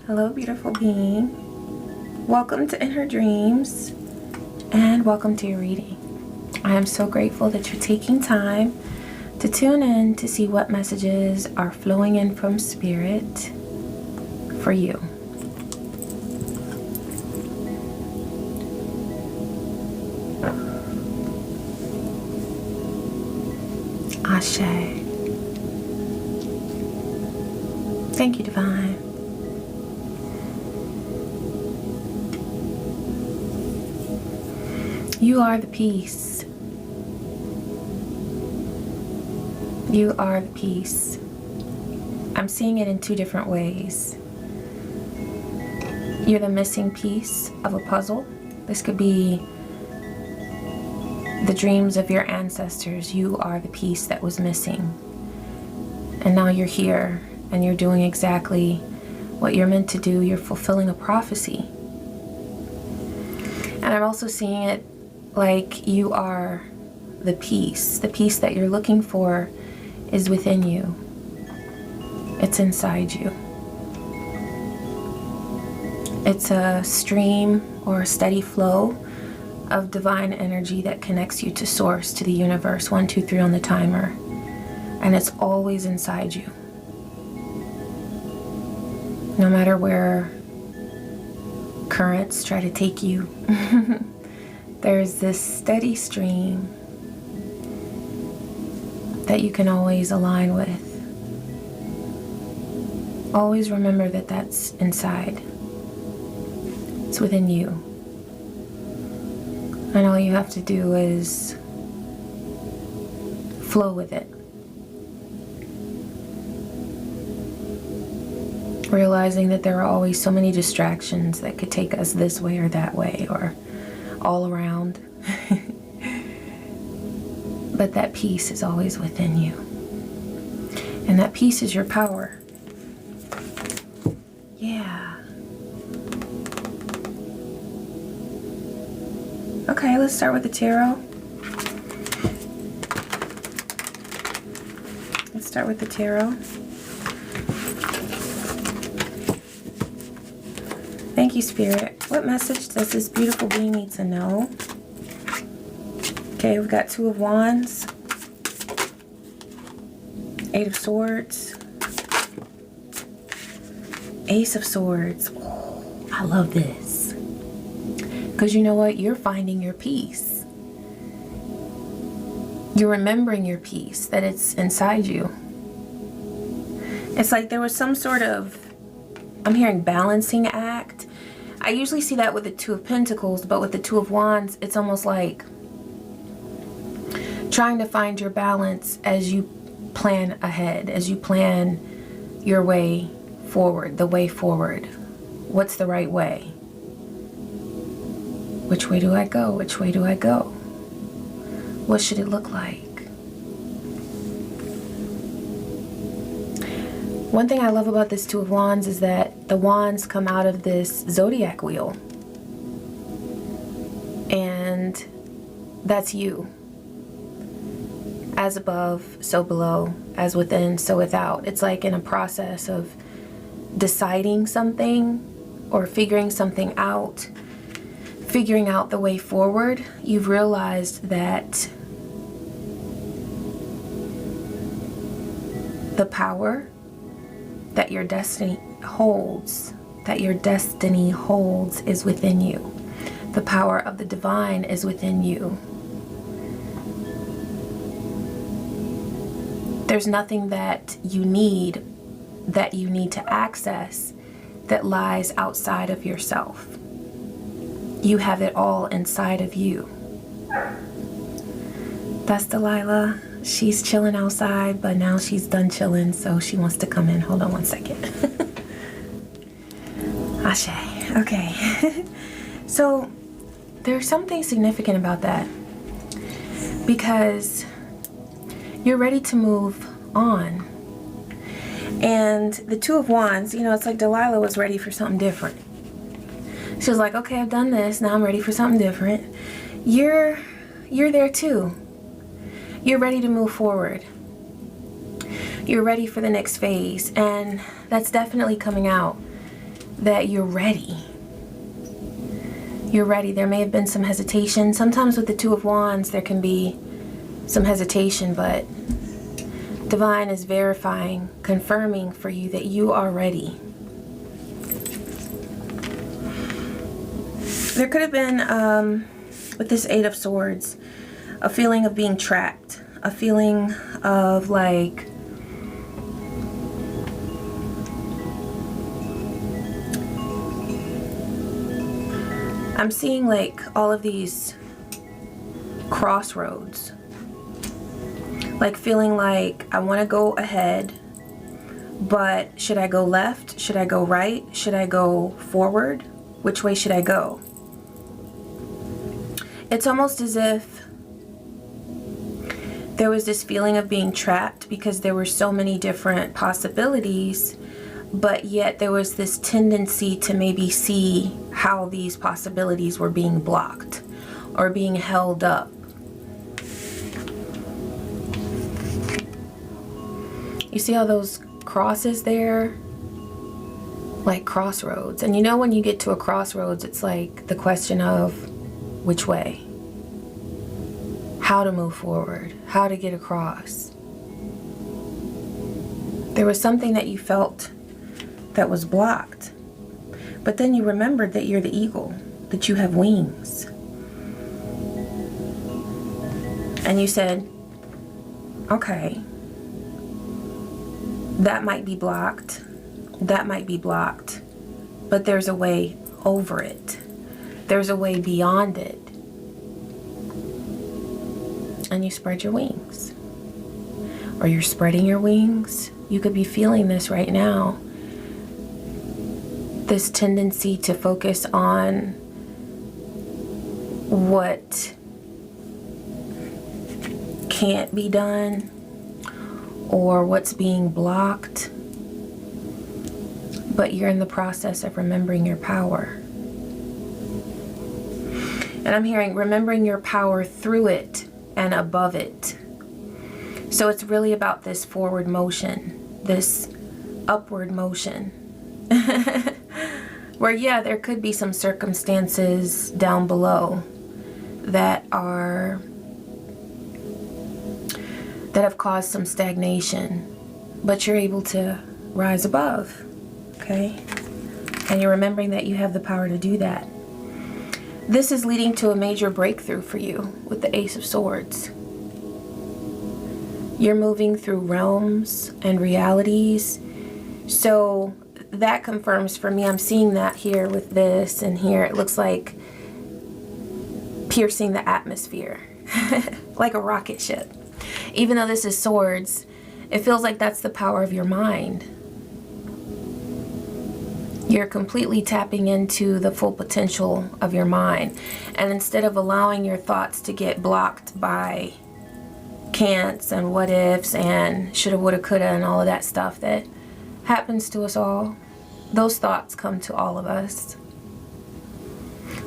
Hello, beautiful being. Welcome to In Her Dreams and welcome to your reading. I am so grateful that you're taking time to tune in to see what messages are flowing in from Spirit for you. Ashe. Thank you, Divine. You are the peace. You are the peace. I'm seeing it in two different ways. You're the missing piece of a puzzle. This could be the dreams of your ancestors. You are the piece that was missing. And now you're here and you're doing exactly what you're meant to do. You're fulfilling a prophecy. And I'm also seeing it like you are the peace. The peace that you're looking for is within you. It's inside you. It's a stream or a steady flow of divine energy that connects you to source, to the universe, 1, 2, 3 on the timer. And it's always inside you. No matter where currents try to take you, there's this steady stream that you can always align with. Always remember that that's inside. It's within you. And all you have to do is flow with it. Realizing that there are always so many distractions that could take us this way or that way or all around. But that peace is always within you. And that peace is your power. Yeah. Okay, let's start with the tarot. Let's start with the tarot. Thank you, Spirit. What message does this beautiful being need to know? Okay, we've got 2 of Wands, 8 of Swords, Ace of Swords. Oh, I love this. Because you know what? You're finding your peace. You're remembering your peace, that it's inside you. It's like there was some sort of, I'm hearing balancing act. I usually see that with the 2 of Pentacles, but with the 2 of Wands, it's almost like trying to find your balance as you plan ahead, as you plan your way forward, the way forward. What's the right way? Which way do I go? Which way do I go? What should it look like? One thing I love about this 2 of Wands is that the wands come out of this zodiac wheel. And that's you. As above, so below. As within, so without. It's like in a process of deciding something or figuring something out. Figuring out the way forward. You've realized that the power that your destiny holds, is within you. The power of the divine is within you. There's nothing that you need to access that lies outside of yourself. You have it all inside of you. That's Delilah. She's chilling outside, but now she's done chilling, so she wants to come in. Hold on one second. Ashe. Okay. So there's something significant about that because you're ready to move on. And the 2 of Wands, you know, it's like Delilah was ready for something different. She was like, okay, I've done this. Now I'm ready for something different. You're there too. You're ready to move forward. You're ready for the next phase. And that's definitely coming out. that you're ready. You're ready. There may have been some hesitation. Sometimes with the Two of Wands, there can be some hesitation, but Divine is verifying, confirming for you that you are ready. There could have been, with this Eight of Swords, a feeling of being trapped, a feeling of like, I'm seeing like all of these crossroads, like feeling like I want to go ahead, but should I go left? Should I go right? Should I go forward? Which way should I go? It's almost as if there was this feeling of being trapped because there were so many different possibilities, but yet there was this tendency to maybe see how these possibilities were being blocked or being held up. You see all those crosses there? Like crossroads. And you know when you get to a crossroads, it's like the question of which way? How to move forward? How to get across? There was something that you felt that was blocked. But then you remembered that you're the eagle, that you have wings. And you said, okay, that might be blocked, that might be blocked, but there's a way over it. There's a way beyond it. And you spread your wings. Or you're spreading your wings. You could be feeling this right now. This tendency to focus on what can't be done or what's being blocked, but you're in the process of remembering your power. And I'm hearing remembering your power through it and above it. So it's really about this forward motion, this upward motion. Where, yeah, there could be some circumstances down below that have caused some stagnation, but you're able to rise above, okay? And you're remembering that you have the power to do that. This is leading to a major breakthrough for you with the Ace of Swords. You're moving through realms and realities. So that confirms for me, I'm seeing that here with this and here. It looks like piercing the atmosphere, like a rocket ship. Even though this is swords, it feels like that's the power of your mind. You're completely tapping into the full potential of your mind. And instead of allowing your thoughts to get blocked by can'ts and what ifs and shoulda, woulda, coulda and all of that stuff that happens to us all, those thoughts come to all of us.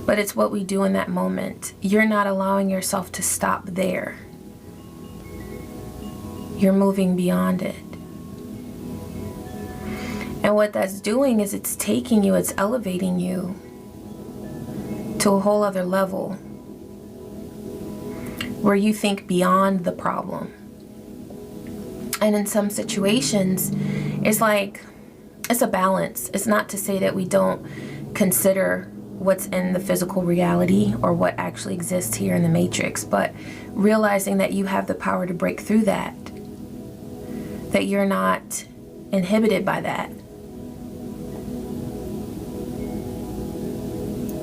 But it's what we do in that moment. You're not allowing yourself to stop there. You're moving beyond it. And what that's doing is it's taking you, it's elevating you to a whole other level where you think beyond the problem. And in some situations, it's like, it's a balance. It's not to say that we don't consider what's in the physical reality or what actually exists here in the matrix, but realizing that you have the power to break through that you're not inhibited by that.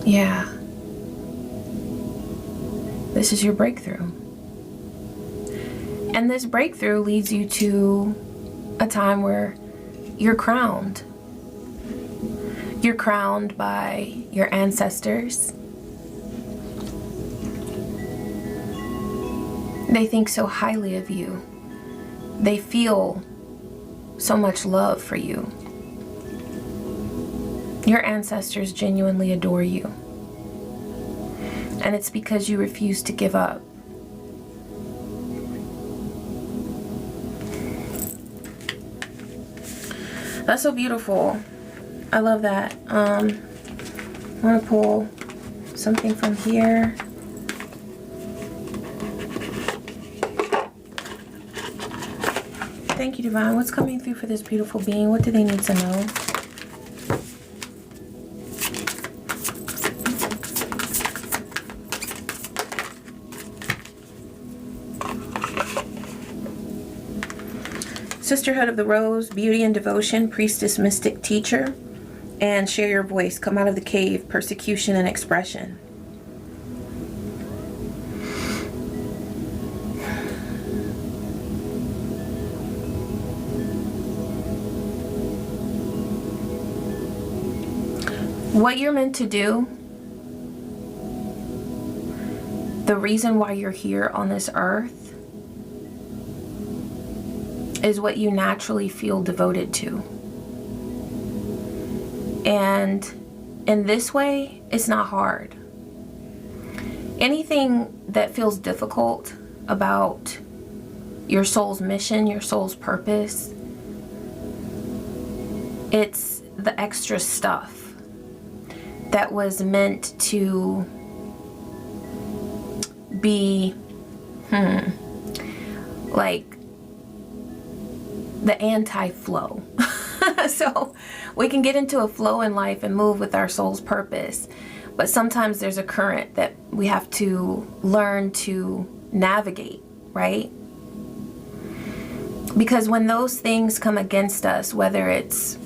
Yeah. This is your breakthrough. And this breakthrough leads you to a time where you're crowned. You're crowned by your ancestors. They think so highly of you. They feel so much love for you. Your ancestors genuinely adore you. And it's because you refuse to give up. That's so beautiful. I love that. I want to pull something from here. Thank you, Divine. What's coming through for this beautiful being? What do they need to know? Sisterhood of the Rose, Beauty and Devotion, Priestess, Mystic, Teacher, and Share Your Voice. Come out of the cave, Persecution and Expression. What you're meant to do, the reason why you're here on this earth, is what you naturally feel devoted to. And in this way, it's not hard. Anything that feels difficult about your soul's mission, your soul's purpose, it's the extra stuff that was meant to be, like the anti-flow. So we can get into a flow in life and move with our soul's purpose, but sometimes there's a current that we have to learn to navigate, right? Because when those things come against us, whether it's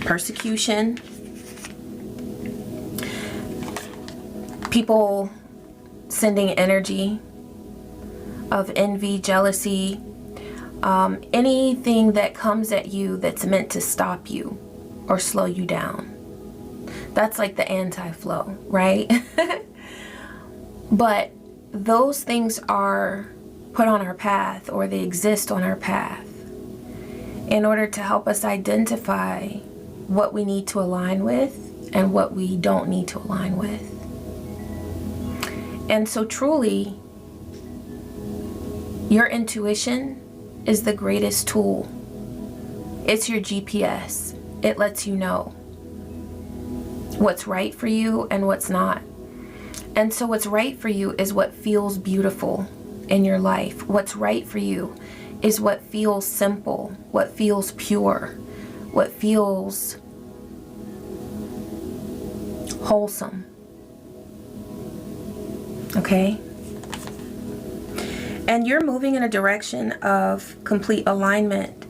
persecution, people sending energy of envy, jealousy, anything that comes at you that's meant to stop you or slow you down. That's like the anti-flow, right? But those things are put on our path, or they exist on our path, in order to help us identify what we need to align with and what we don't need to align with. And so truly, your intuition is the greatest tool. It's your GPS. It lets you know what's right for you and what's not. And so what's right for you is what feels beautiful in your life. What's right for you is what feels simple, what feels pure, what feels wholesome. Okay? And you're moving in a direction of complete alignment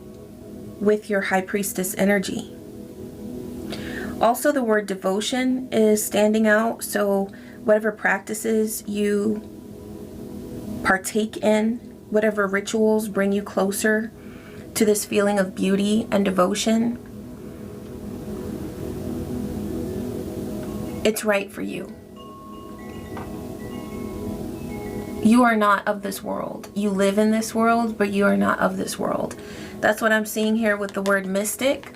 with your High Priestess energy. Also, the word devotion is standing out. So whatever practices you partake in, whatever rituals bring you closer to this feeling of beauty and devotion, it's right for you. You are not of this world. You live in this world, but you are not of this world. That's what I'm seeing here with the word mystic.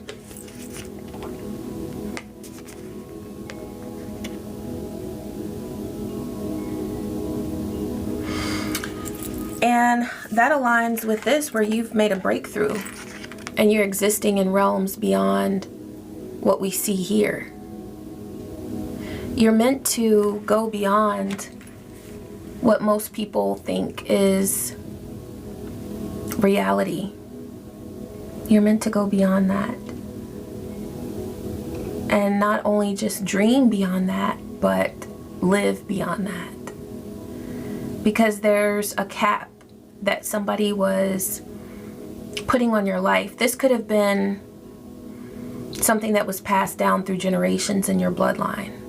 And that aligns with this, where you've made a breakthrough and you're existing in realms beyond what we see here. You're meant to go beyond what most people think is reality. You're meant to go beyond that. And not only just dream beyond that, but live beyond that. Because there's a cap that somebody was putting on your life. This could have been something that was passed down through generations in your bloodline.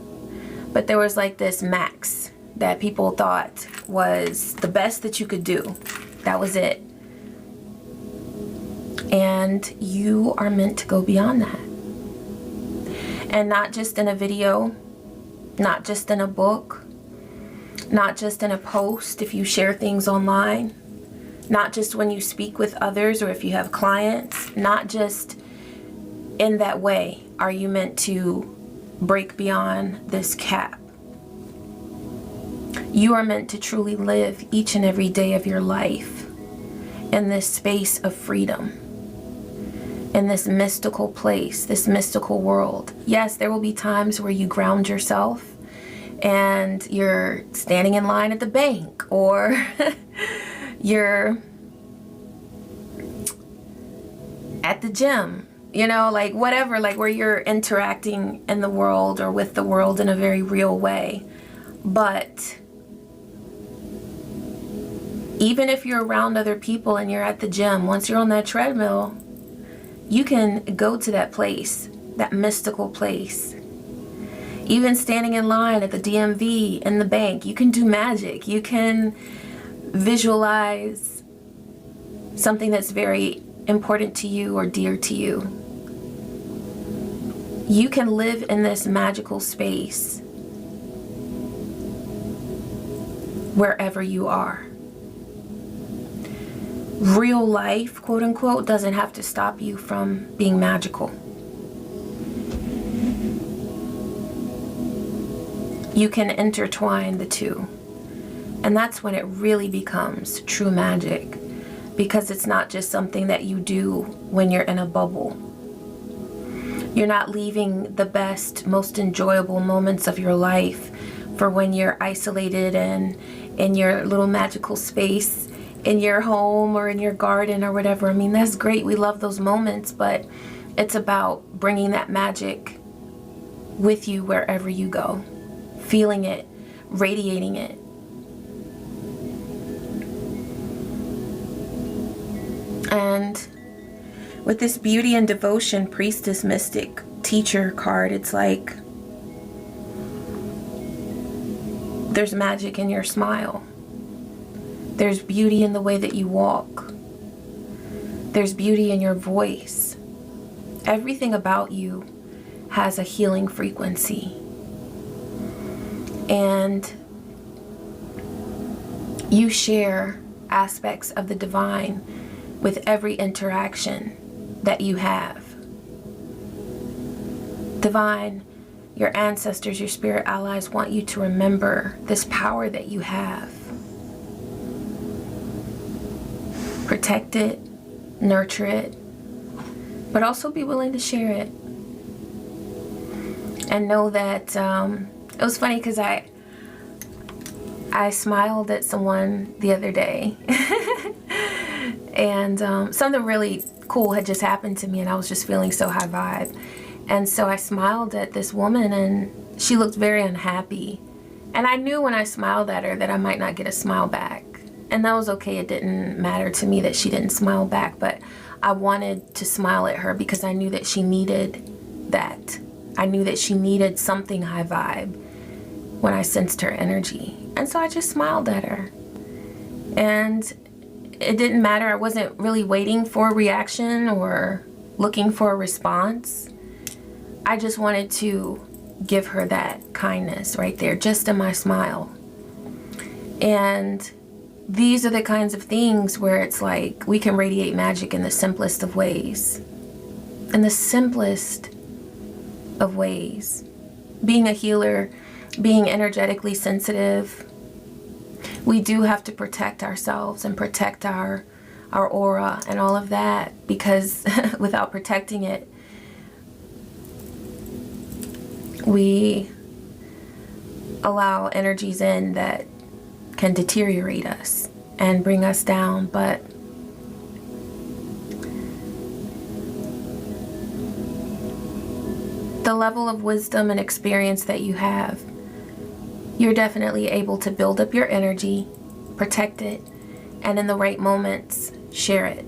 But there was like this max that people thought was the best that you could do. That was it. And you are meant to go beyond that. And not just in a video, not just in a book, not just in a post if you share things online, not just when you speak with others or if you have clients, not just in that way are you meant to break beyond this cap. You are meant to truly live each and every day of your life in this space of freedom. in this mystical place, this mystical world. Yes, there will be times where you ground yourself and you're standing in line at the bank, or you're at the gym, you know, like whatever, like where you're interacting in the world or with the world in a very real way. But even if you're around other people and you're at the gym, once you're on that treadmill, you can go to that place, that mystical place. Even standing in line at the DMV, in the bank, you can do magic. You can visualize something that's very important to you or dear to you. You can live in this magical space wherever you are. Real life, quote unquote, doesn't have to stop you from being magical. You can intertwine the two. And that's when it really becomes true magic, because it's not just something that you do when you're in a bubble. You're not leaving the best, most enjoyable moments of your life for when you're isolated and in your little magical space, in your home or in your garden or whatever. I mean, that's great. We love those moments, but it's about bringing that magic with you wherever you go, feeling it, radiating it. And with this beauty and devotion, priestess, mystic, teacher card, it's like there's magic in your smile. There's beauty in the way that you walk. There's beauty in your voice. Everything about you has a healing frequency. And you share aspects of the divine with every interaction that you have. Divine, your ancestors, your spirit allies want you to remember this power that you have. Protect it, nurture it, but also be willing to share it. And know that it was funny because I smiled at someone the other day and something really cool had just happened to me and I was just feeling so high vibe. And so I smiled at this woman and she looked very unhappy. And I knew when I smiled at her that I might not get a smile back. And that was okay. It didn't matter to me that she didn't smile back, but I wanted to smile at her because I knew that she needed that. I knew that she needed something high vibe when I sensed her energy. And so I just smiled at her. And it didn't matter. I wasn't really waiting for a reaction or looking for a response. I just wanted to give her that kindness right there, just in my smile. And these are the kinds of things where it's like we can radiate magic in the simplest of ways. In the simplest of ways. Being a healer, being energetically sensitive, we do have to protect ourselves and protect our aura and all of that, because without protecting it, we allow energies in that can deteriorate us and bring us down. But the level of wisdom and experience that you have, you're definitely able to build up your energy, protect it, and in the right moments, share it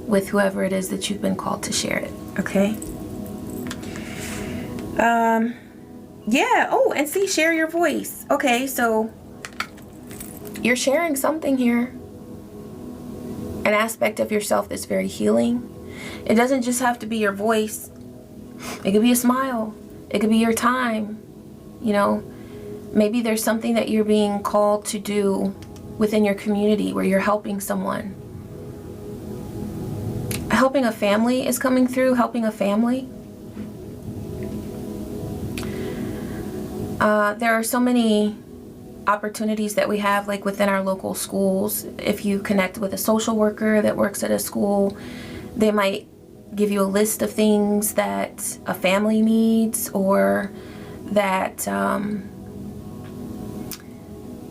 with whoever it is that you've been called to share it. Okay? Yeah. Oh, and see, share your voice. Okay, so you're sharing something here. An aspect of yourself that's very healing. It doesn't just have to be your voice. It could be a smile. It could be your time. You know, maybe there's something that you're being called to do within your community where you're helping someone. Helping a family is coming through. Helping a family. There are so many opportunities that we have, like within our local schools. If you connect with a social worker that works at a school, they might give you a list of things that a family needs, or that,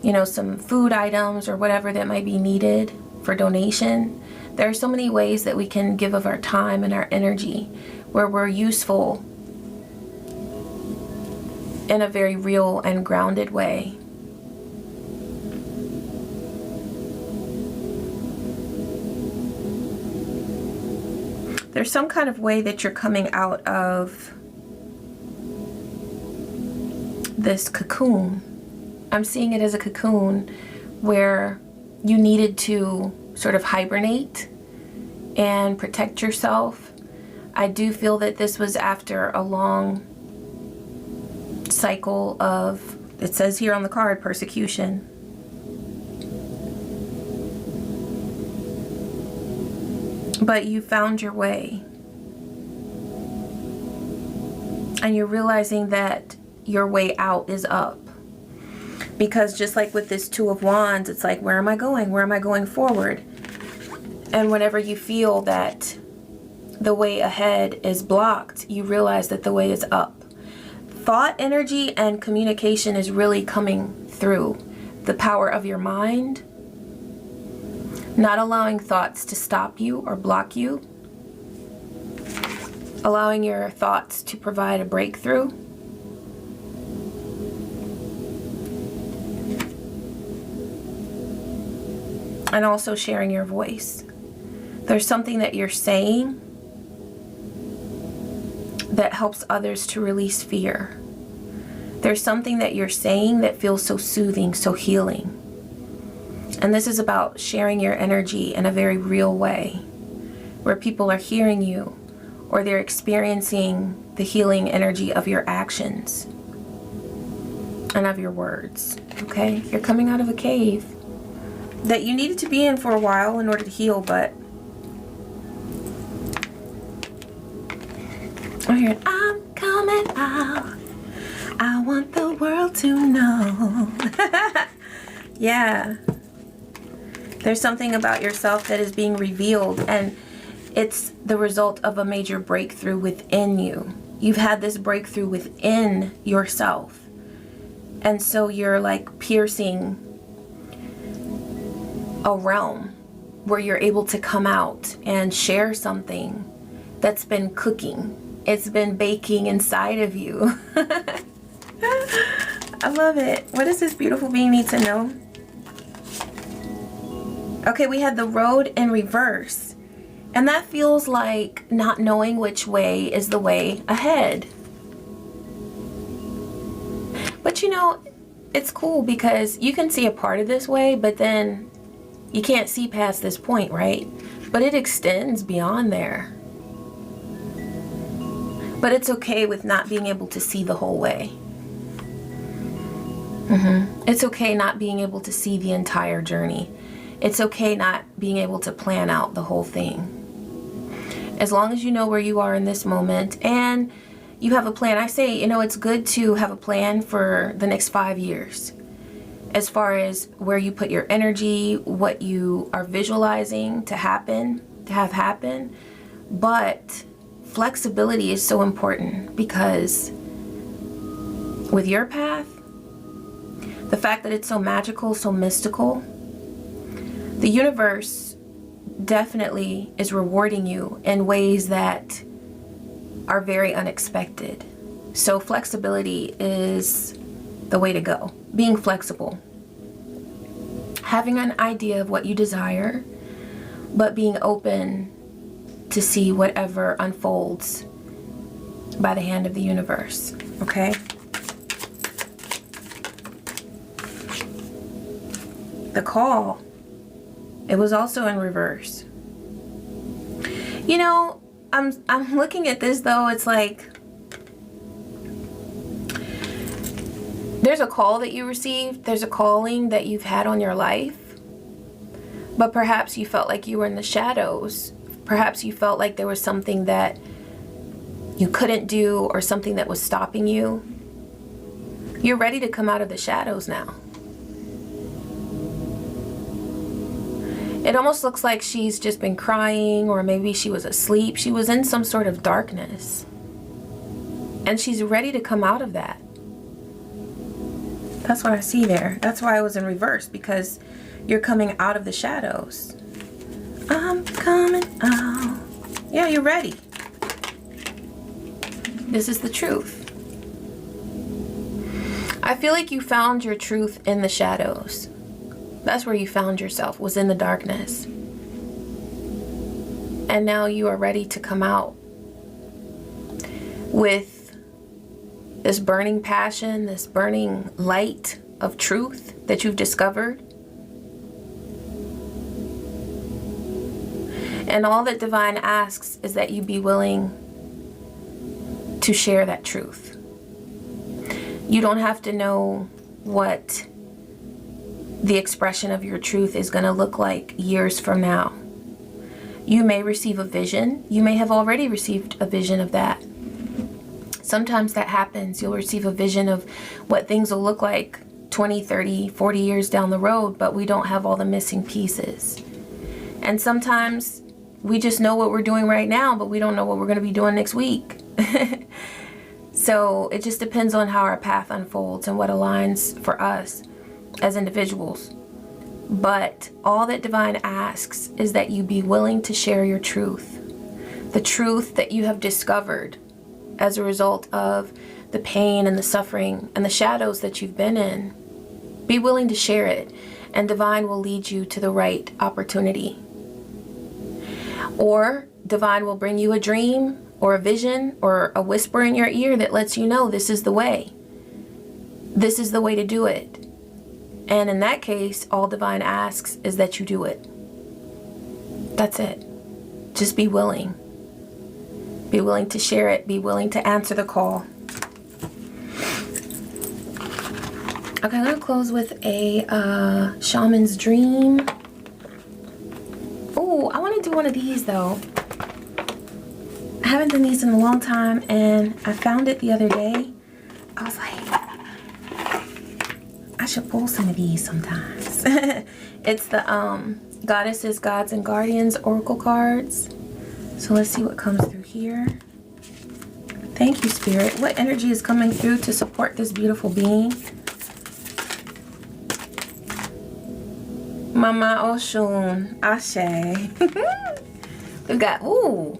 you know, some food items or whatever that might be needed for donation. There are so many ways that we can give of our time and our energy where we're useful in a very real and grounded way. There's some kind of way that you're coming out of this cocoon. I'm seeing it as a cocoon where you needed to sort of hibernate and protect yourself. I do feel that this was after a long cycle of, it says here on the card, persecution. But you found your way. And you're realizing that your way out is up. Because just like with this Two of Wands, it's like, where am I going? Where am I going forward? And whenever you feel that the way ahead is blocked, you realize that the way is up. Thought energy and communication is really coming through. The power of your mind. Not allowing thoughts to stop you or block you. Allowing your thoughts to provide a breakthrough. And also sharing your voice. There's something that you're saying that helps others to release fear. There's something that you're saying that feels so soothing, so healing. And this is about sharing your energy in a very real way, where people are hearing you, or they're experiencing the healing energy of your actions and of your words. Okay? You're coming out of a cave that you needed to be in for a while in order to heal, but I hear, I'm coming out. I want the world to know. Yeah. There's something about yourself that is being revealed, and it's the result of a major breakthrough within you. You've had this breakthrough within yourself. And so you're like piercing a realm where you're able to come out and share something that's been cooking. It's been baking inside of you. I love it. What does this beautiful being need to know? Okay, we had the road in reverse. And that feels like not knowing which way is the way ahead. But you know, it's cool because you can see a part of this way, but then you can't see past this point, right? But it extends beyond there. But it's okay with not being able to see the whole way. It's okay not being able to see the entire journey. It's okay not being able to plan out the whole thing. As long as you know where you are in this moment and you have a plan. I say, you know, it's good to have a plan for the next 5 years. As far as where you put your energy, what you are visualizing to happen, to have happen. But flexibility is so important because with your path, the fact that it's so magical, so mystical, the universe definitely is rewarding you in ways that are very unexpected. So flexibility is the way to go. Being flexible. Having an idea of what you desire, but being open to see whatever unfolds by the hand of the universe. Okay? The call. It was also in reverse. You know, I'm looking at this though, it's like there's a call that you received, there's a calling that you've had on your life, but perhaps you felt like you were in the shadows. Perhaps you felt like there was something that you couldn't do or something that was stopping you. You're ready to come out of the shadows now. It almost looks like she's just been crying, or maybe she was asleep. She was in some sort of darkness. And she's ready to come out of that. That's what I see there. That's why I was in reverse, because you're coming out of the shadows. I'm coming out. Yeah, you're ready. This is the truth. I feel like you found your truth in the shadows. That's where you found yourself, was in the darkness. And now you are ready to come out with this burning passion, this burning light of truth that you've discovered. And all that Divine asks is that you be willing to share that truth. You don't have to know what the expression of your truth is going to look like years from now. You may receive a vision. You may have already received a vision of that. Sometimes that happens. You'll receive a vision of what things will look like 20, 30, 40 years down the road, but we don't have all the missing pieces. And sometimes we just know what we're doing right now, but we don't know what we're going to be doing next week. So it just depends on how our path unfolds and what aligns for us as individuals. But all that Divine asks is that you be willing to share your truth. The truth that you have discovered as a result of the pain and the suffering and the shadows that you've been in. Be willing to share it, and Divine will lead you to the right opportunity. Or Divine will bring you a dream or a vision or a whisper in your ear that lets you know this is the way. This is the way to do it. And in that case, all Divine asks is that you do it. That's it. Just be willing. Be willing to share it. Be willing to answer the call. Okay, I'm going to close with a shaman's dream. Oh, I want to do one of these though. I haven't done these in a long time, and I found it the other day. I was like, I should pull some of these sometimes. It's the Goddesses, Gods, and Guardians Oracle cards. So let's see what comes through here. Thank you, Spirit. What energy is coming through to support this beautiful being? Mama Oshun, Ashe. We've got, ooh.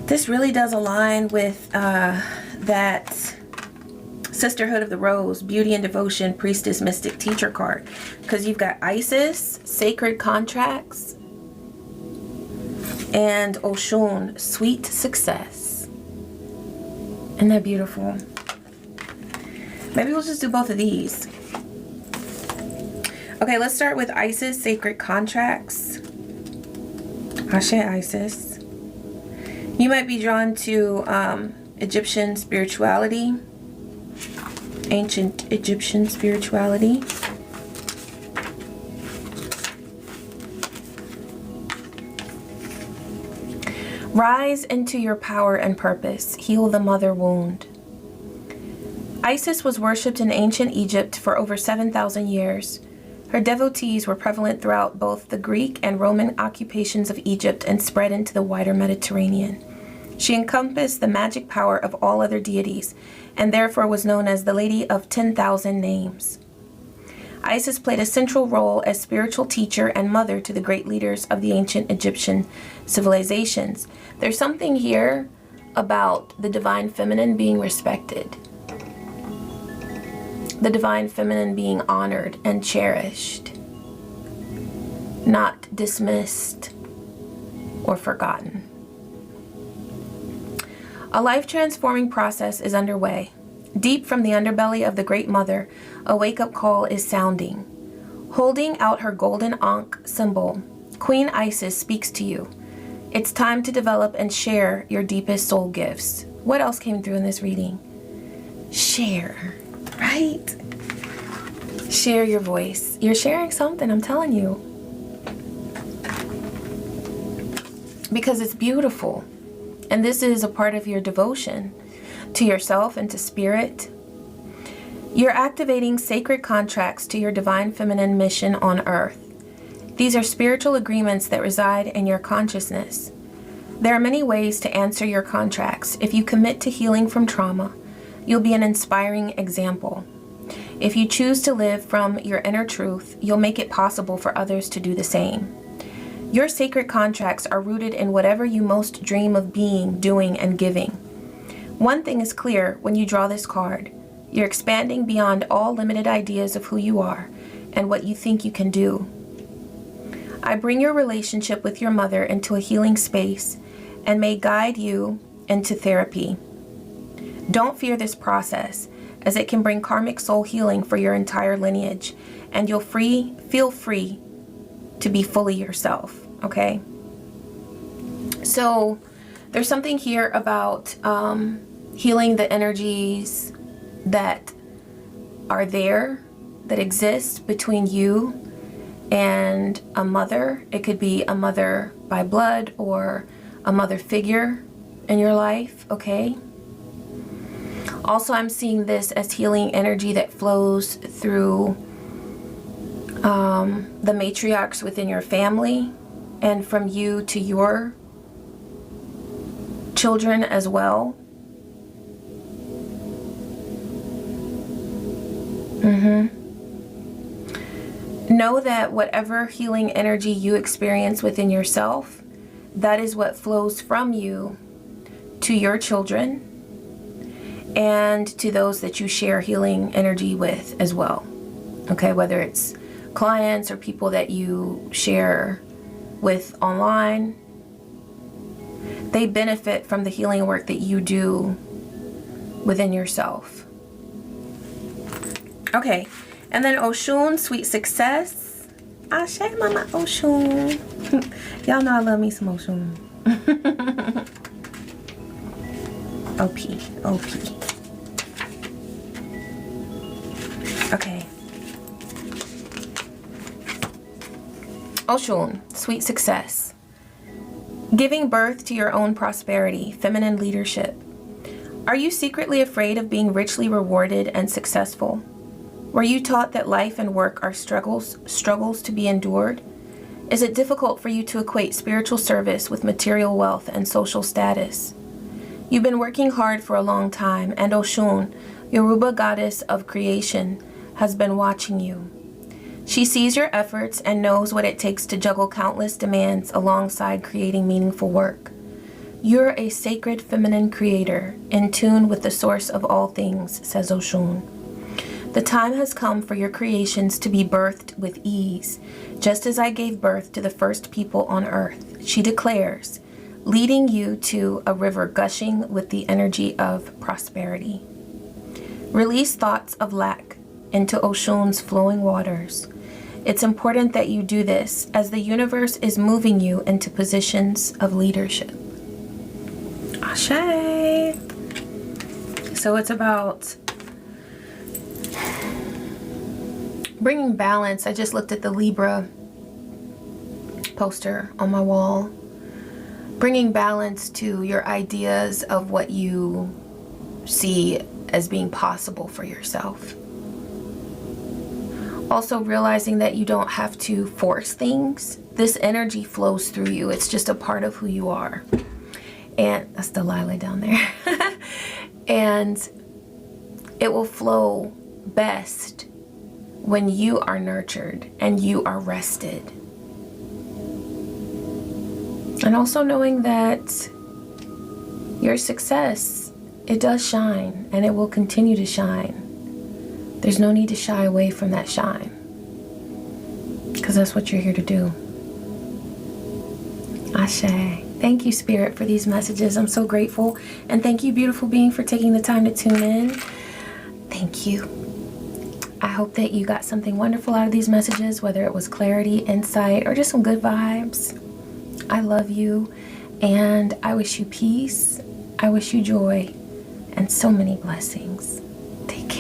This really does align with that Sisterhood of the Rose, Beauty and Devotion, Priestess, Mystic, Teacher card. Because you've got Isis, Sacred Contracts, and Oshun, Sweet Success. Isn't that beautiful? Maybe we'll just do both of these. Okay, let's start with Isis, Sacred Contracts. Ashe Isis. You might be drawn to Egyptian spirituality, ancient Egyptian spirituality. Rise into your power and purpose. Heal the mother wound. Isis was worshipped in ancient Egypt for over 7,000 years. Her devotees were prevalent throughout both the Greek and Roman occupations of Egypt and spread into the wider Mediterranean. She encompassed the magic power of all other deities, and therefore was known as the Lady of 10,000 Names. Isis played a central role as spiritual teacher and mother to the great leaders of the ancient Egyptian civilizations. There's something here about the divine feminine being respected. The divine feminine being honored and cherished, not dismissed or forgotten. A life-transforming process is underway. Deep from the underbelly of the Great Mother, a wake-up call is sounding. Holding out her golden Ankh symbol, Queen Isis speaks to you. It's time to develop and share your deepest soul gifts. What else came through in this reading? Share, right? Share your voice. You're sharing something, I'm telling you. Because it's beautiful. And this is a part of your devotion to yourself and to spirit. You're activating sacred contracts to your divine feminine mission on earth. These are spiritual agreements that reside in your consciousness. There are many ways to answer your contracts. If you commit to healing from trauma, you'll be an inspiring example. If you choose to live from your inner truth, you'll make it possible for others to do the same. Your sacred contracts are rooted in whatever you most dream of being, doing, and giving. One thing is clear when you draw this card. You're expanding beyond all limited ideas of who you are and what you think you can do. I bring your relationship with your mother into a healing space and may guide you into therapy. Don't fear this process, as it can bring karmic soul healing for your entire lineage, and you'll feel free to be fully yourself, okay? So there's something here about healing the energies that are there, that exist between you and a mother. It could be a mother by blood or a mother figure in your life, okay? Also, I'm seeing this as healing energy that flows through the matriarchs within your family and from you to your children as well. Know that whatever healing energy you experience within yourself, that is what flows from you to your children and to those that you share healing energy with as well. Okay, whether it's clients or people that you share with online, they benefit from the healing work that you do within yourself. Okay, and then Oshun, sweet success. Ashe, mama Oshun. Y'all know I love me some Oshun. OP. Okay. Oshun, sweet success. Giving birth to your own prosperity, feminine leadership. Are you secretly afraid of being richly rewarded and successful? Were you taught that life and work are struggles to be endured? Is it difficult for you to equate spiritual service with material wealth and social status? You've been working hard for a long time, and Oshun, Yoruba goddess of creation, has been watching you. She sees your efforts and knows what it takes to juggle countless demands alongside creating meaningful work. You're a sacred feminine creator, in tune with the source of all things, says Oshun. The time has come for your creations to be birthed with ease, just as I gave birth to the first people on earth, she declares, leading you to a river gushing with the energy of prosperity. Release thoughts of lack into Oshun's flowing waters. It's important that you do this as the universe is moving you into positions of leadership. Ashe. So it's about bringing balance. I just looked at the Libra poster on my wall. Bringing balance to your ideas of what you see as being possible for yourself. Also realizing that you don't have to force things. This energy flows through you. It's just a part of who you are. And that's Delilah down there. And it will flow best when you are nurtured and you are rested. And also knowing that your success, it does shine and it will continue to shine. There's no need to shy away from that shine, because that's what you're here to do. Ashe. Thank you, Spirit, for these messages. I'm so grateful. And thank you, beautiful being, for taking the time to tune in. Thank you. I hope that you got something wonderful out of these messages, whether it was clarity, insight, or just some good vibes. I love you, and I wish you peace. I wish you joy and so many blessings. Take care.